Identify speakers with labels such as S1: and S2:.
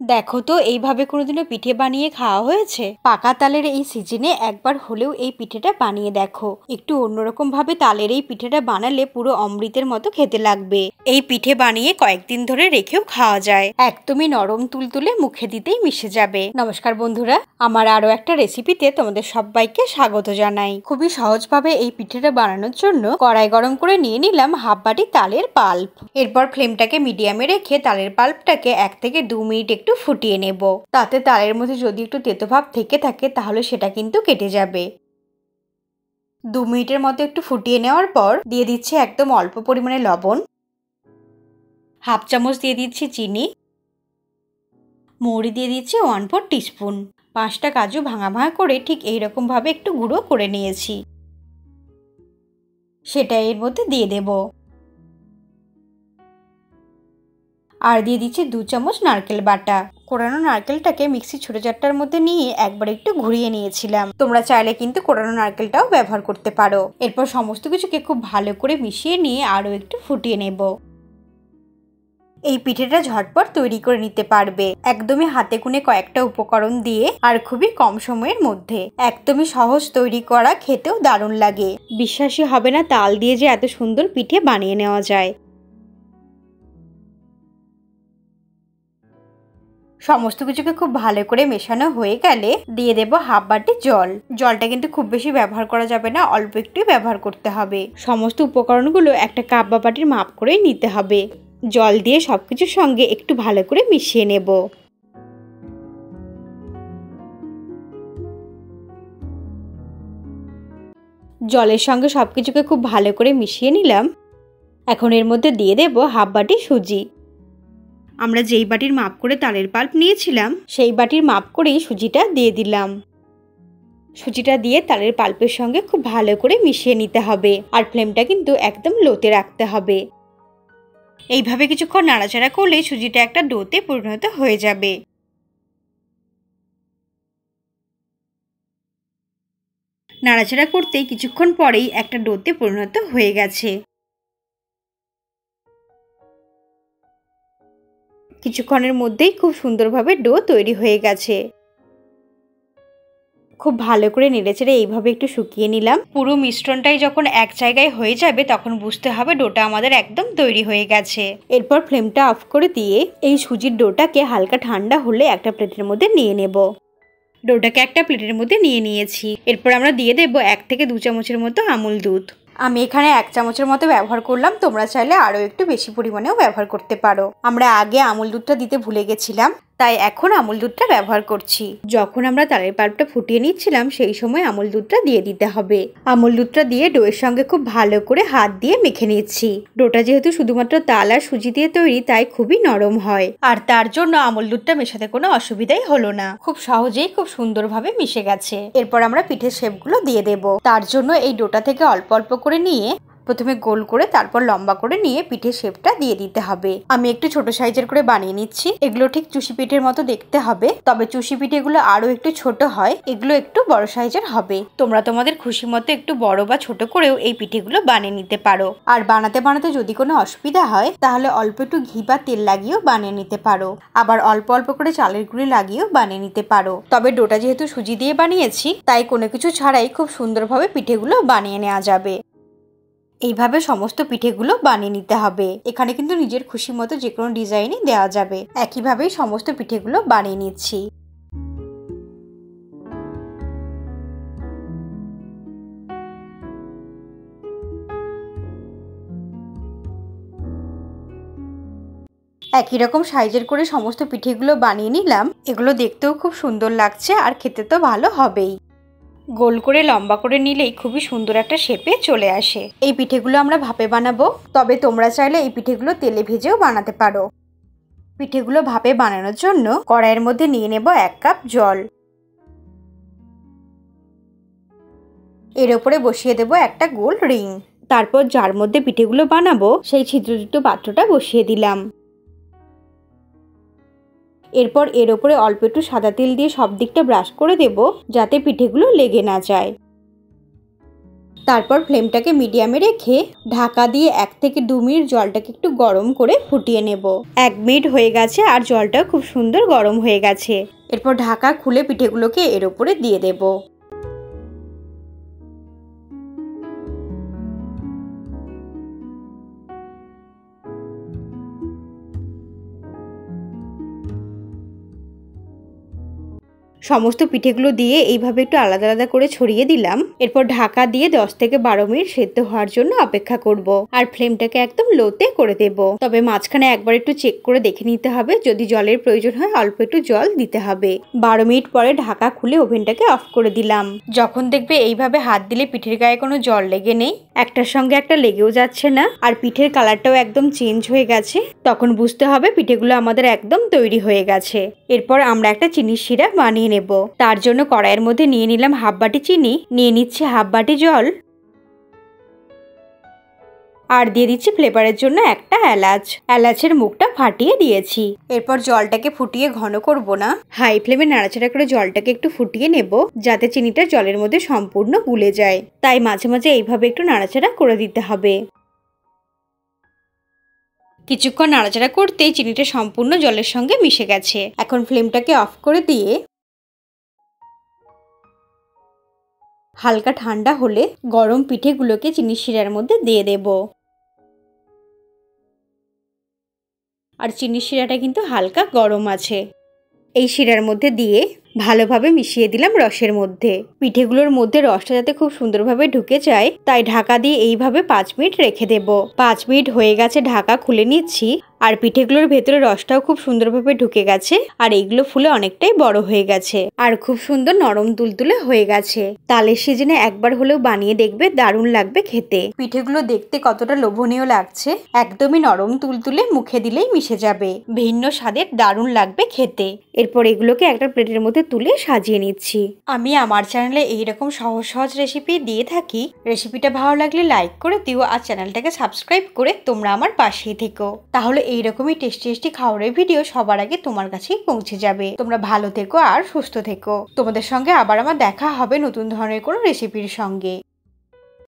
S1: দেখো তো এইভাবে কোনোদিনও পিঠে বানিয়ে খাওয়া হয়েছে? পাকা তালের এই সিজনে একবার হলেও এই পিঠেটা বানিয়ে দেখো। একটু অন্যরকম ভাবে তালের এই পিঠেটা বানালে পুরো অমৃতের মতো খেতে লাগবে। এই পিঠে বানিয়ে কয়েকদিন ধরে রেখেও খাওয়া যায়, একদমই নরম তুলতুলে, মুখে দিতেই মিশে যাবে। নমস্কার বন্ধুরা, আমার আরো একটা রেসিপিতে তোমাদের সবাইকে স্বাগত জানাই। খুবই সহজভাবে এই পিঠেটা বানানোর জন্য কড়াই গরম করে নিয়ে নিলাম হাফ বাটি তালের পাল্প। এরপর ফ্লেমটাকে মিডিয়ামে রেখে তালের পাল্পটাকে 1 থেকে 2 মিনিট একটু ফুটিয়ে নেব। তাতে তালের মধ্যে যদি একটু তেতো ভাব থেকে থাকে তাহলে সেটা কিন্তু কেটে যাবে। 2 মিনিটের মতো একটু ফুটিয়ে নেওয়ার পর দিয়ে দিচ্ছি একদম অল্প পরিমাণে লবণ, হাফ চামচ দিয়ে দিচ্ছি চিনি, মৌরি দিয়ে দিচ্ছি 1/4 টিস্পুন, 5টা কাজু ভাঙা ভাঙা করে ঠিক এইরকম ভাবে একটু গুঁড়ো করে নিয়েছি, সেটা এর মধ্যে দিয়ে দেব। আর দিয়ে দিচ্ছি 2 চামচ নারকেল বাটা। কোরানো নারকেলটাকে মিক্সি ছোট জারটার মধ্যে নিয়ে একবার একটু ঘুরিয়ে নিয়েছিলাম। তোমরা চাইলে কিন্তু কোরানো নারকেলটাও ব্যবহার করতে পারো। এরপর সমস্ত কিছুকে খুব ভালো করে মিশিয়ে নিয়ে আরও একটু ফুটিয়ে নেব। এই পিঠেটা ঝটপট তৈরি করে নিতে পারবে, একদমই হাতে গুনে কয়েকটা উপকরণ দিয়ে আর খুবই কম সময়ের মধ্যে। একদমই সহজ তৈরি করা, খেতেও দারুণ লাগে। বিশ্বাসই হবে না তাল দিয়ে যে এত সুন্দর পিঠে বানিয়ে নেওয়া যায়। সমস্ত কিছুকে খুব ভালো করে মেশানো হয়ে গেলে দিয়ে দেব হাফ বাটি জল। জলটা কিন্তু খুব বেশি ব্যবহার করা যাবে না, অল্প একটুই ব্যবহার করতে হবে। সমস্ত উপকরণগুলো একটা কাপ বা বাটির মাপ করেই নিতে হবে। জল দিয়ে সবকিছুর সঙ্গে একটু ভালো করে মিশিয়ে নেব। জলের সঙ্গে সবকিছুকে খুব ভালো করে মিশিয়ে নিলাম। এখন এর মধ্যে দিয়ে দেব হাফ বাটি সুজি। আমরা যেই বাটির মাপ করে তালের পাল্প নিয়েছিলাম সেই বাটির মাপ করেই সুজিটা দিয়ে দিলাম। সুজিটা দিয়ে তালের পাল্পের সঙ্গে খুব ভালো করে মিশিয়ে নিতে হবে, আর ফ্লেমটা কিন্তু একদম লোতে রাখতে হবে। এইভাবে কিছুক্ষণ নাড়াচাড়া করলে সুজিটা একটা ডোতে পরিণত হয়ে যাবে। নাড়াচাড়া করতেই কিছুক্ষণ পরেই একটা ডোতে পরিণত হয়ে গেছে। কিছুক্ষণের মধ্যেই খুব সুন্দরভাবে ডো তৈরি হয়ে গেছে। খুব ভালো করে নেড়েচেড়ে এইভাবে একটু শুকিয়ে নিলাম। পুরো মিশ্রণটাই যখন এক জায়গায় হয়ে যাবে তখন বুঝতে হবে ডোটা আমাদের একদম তৈরি হয়ে গেছে। এরপর ফ্লেমটা অফ করে দিয়ে এই সুজির ডোটাকে হালকা ঠান্ডা হলে একটা প্লেটের মধ্যে নিয়ে নেব। ডোটাকে একটা প্লেটের মধ্যে নিয়ে নিয়েছি। এরপর আমরা দিয়ে দেব 1 থেকে 2 চামচের মতো আমুল দুধ। আমি এখানে 1 চামচের মতো ব্যবহার করলাম, তোমরা চাইলে আরও একটু বেশি পরিমাণেও ব্যবহার করতে পারো। আমরা আগে আমুল দুধটা দিতে ভুলে গেছিলাম, তাই এখন আমুল দুধটা ব্যবহার করছি। যখন আমরা তালের পাল্পটা ফুটিয়ে নিচ্ছিলাম সেই সময় আমুল দুধটা দিয়ে দিতে হবে। আমুল দুধটা দিয়ে ডোয়ের সঙ্গে খুব ভালো করে হাত দিয়ে মেখে নিচ্ছি। ডোটা যেহেতু শুধুমাত্র তাল আর সুজি দিয়ে তৈরি তাই খুবই নরম হয়, আর তার জন্য আমুল দুধটা মেশাতে কোনো অসুবিধাই হলো না। খুব সহজেই খুব সুন্দরভাবে মিশে গেছে। এরপর আমরা পিঠের শেপগুলো দিয়ে দেব। তার জন্য এই ডোটা থেকে অল্প অল্প করে নিয়ে প্রথমে গোল করে তারপর লম্বা করে নিয়ে পিঠের শেপটা দিয়ে দিতে হবে। আমি একটু ছোট সাইজের করে বানিয়ে নিচ্ছি। এগুলো ঠিক চুষি পিঠের মতো দেখতে হবে, তবে চুষি পিঠেগুলো আরো একটু ছোট হয়, এগুলো একটু বড় সাইজের হবে। তোমরা তোমাদের খুশি মতো একটু বড় বা ছোট করেও এই পিঠেগুলো বানিয়ে নিতে পারো। আর বানাতে বানাতে যদি কোনো অসুবিধা হয় তাহলে অল্প একটু ঘি বা তেল লাগিয়েও বানিয়ে নিতে পারো, আবার অল্প অল্প করে চালের গুঁড়ি লাগিয়েও বানিয়ে নিতে পারো। তবে ডোটা যেহেতু সুজি দিয়ে বানিয়েছি তাই কোনো কিছু ছাড়াই খুব সুন্দরভাবে পিঠেগুলো বানিয়ে নেওয়া যাবে। এইভাবে সমস্ত পিঠেগুলো বানিয়ে নিতে হবে। এখানে কিন্তু নিজের খুশি মতো যে কোনো ডিজাইনই দেওয়া যাবে। একইভাবেই সমস্ত পিঠেগুলো বানিয়ে নিচ্ছি। একই রকম সাইজের করে সমস্ত পিঠেগুলো বানিয়ে নিলাম। এগুলো দেখতেও খুব সুন্দর লাগছে আর খেতে তো ভালো হবেই। গোল করে লম্বা করে নিলেই খুবই সুন্দর একটা শেপে চলে আসে। এই পিঠেগুলো আমরা ভাপে বানাবো, তবে তোমরা চাইলে এই পিঠেগুলো তেলে ভেজেও বানাতে পারো। পিঠেগুলো ভাপে বানানোর জন্য কড়াইয়ের মধ্যে নিয়ে নেব 1 কাপ জল। এর উপরে বসিয়ে দেব একটা গোল রিং। তারপর যার মধ্যে পিঠেগুলো বানাবো সেই ছিদ্রযুক্ত পাত্রটা বসিয়ে দিলাম। এরপর এর উপরে অল্প একটু সাদা তেল দিয়ে সব দিকটা ব্রাশ করে দেব যাতে পিঠেগুলো লেগে না যায়। তারপর ফ্লেমটাকে মিডিয়ামে রেখে ঢাকা দিয়ে 1 থেকে 2 মিনিট জলটাকে একটু গরম করে ফুটিয়ে নেব। 1 মিনিট হয়ে গেছে আর জলটাও খুব সুন্দর গরম হয়ে গেছে। এরপর ঢাকা খুলে পিঠেগুলোকে এর উপরে দিয়ে দেব। সমস্ত পিঠেগুলো দিয়ে এইভাবে একটু আলাদা আলাদা করে ছড়িয়ে দিলাম। এরপর ঢাকা দিয়ে 10 থেকে 12 মিনিট সেদ্ধ হওয়ার জন্য অপেক্ষা করব। আর ফ্লেমটাকে একদম লোতে করে দেব। তবে মাঝখানে একবার একটু চেক করে দেখে নিতে হবে, যদি জলের প্রয়োজন হয় অল্প একটু জল দিতে হবে। 12 মিনিট পরে ঢাকা খুলে ওভেনটাকে অফ করে দিলাম। যখন দেখবে এইভাবে হাত দিলে পিঠের গায়ে কোনো জল লেগে নেই, একটার সঙ্গে একটা লেগেও যাচ্ছে না, আর পিঠের কালারটাও একদম চেঞ্জ হয়ে গেছে, তখন বুঝতে হবে পিঠেগুলো আমাদের একদম তৈরি হয়ে গেছে। এরপর আমরা একটা চিনির শিরা বানিয়ে নেব। তার জন্য কড়াইয়ের মধ্যে নিয়ে নিলাম হাফ বাটি চিনি, নিয়ে নিচ্ছি হাফ বাটি জল, আর দিয়ে দিচ্ছি ফ্লেভারের জন্য একটা এলাচ। এলাচের মুখটা ফাটিয়ে দিয়েছি। এরপর জলটাকে ফুটিয়ে ঘন করব না, হাই ফ্লেমে নাড়াচাড়া করে জলটাকে একটু ফুটিয়ে নেব, যাতে চিনিটা জলের মধ্যে সম্পূর্ণ গুলে যায়। তাই মাঝে মাঝে এইভাবে একটু নাড়াচাড়া করে দিতে হবে। কিছুক্ষণ নাড়াচাড়া করতেই চিনিটা সম্পূর্ণ জলের সঙ্গে মিশে গেছে। এখন ফ্লেমটাকে অফ করে দিয়ে হালকা ঠান্ডা হলে গরম পিঠেগুলোকে চিনির শিরার মধ্যে দিয়ে দেব। আর চিনির শিরাটা কিন্তু হালকা গরম আছে। এই শিরার মধ্যে দিয়ে ভালোভাবে মিশিয়ে দিলাম রসের মধ্যে। পিঠেগুলোর মধ্যে রসটা যাতে খুব সুন্দরভাবে ঢুকে যায়, তাই ঢাকা দিয়ে এইভাবে 5 মিনিট রেখে দেব। 5 মিনিট হয়ে গেছে, ঢাকা খুলে নিচ্ছি। আর পিঠেগুলোর ভেতরে রসটাও খুব সুন্দরভাবে ঢুকে গেছে, আর এইগুলো ফুলে অনেকটাই বড় হয়ে গেছে, আর খুব সুন্দর নরম তুলতুলে হয়ে গেছে। তালের সিজনে একবার হলেও বানিয়ে দেখবে, দারুণ লাগবে খেতে। পিঠেগুলো দেখতে কতটা লোভনীয় লাগছে, একদমই নরম তুলতুলে, মুখে দিলেই মিশে যাবে, ভিন্ন স্বাদের, দারুণ লাগবে খেতে। এরপর এগুলোকে একটা প্লেটের মধ্যে তুলে সাজিয়ে নিচ্ছি। আমি আমার চ্যানেলে এইরকম সহজ সহজ রেসিপি দিয়ে থাকি। রেসিপিটা ভালো লাগলে লাইক করে দিও, আর চ্যানেলটাকে সাবস্ক্রাইব করে তোমরা আমার পাশেই থেকো। তাহলে এইরকমই টেস্টি টেস্টি খাবারের ভিডিও সবার আগে তোমার কাছেই পৌঁছে যাবে। তোমরা ভালো থেকো আর সুস্থ থেকো। তোমাদের সঙ্গে আবার আমার দেখা হবে নতুন ধরনের কোনো রেসিপির সঙ্গে।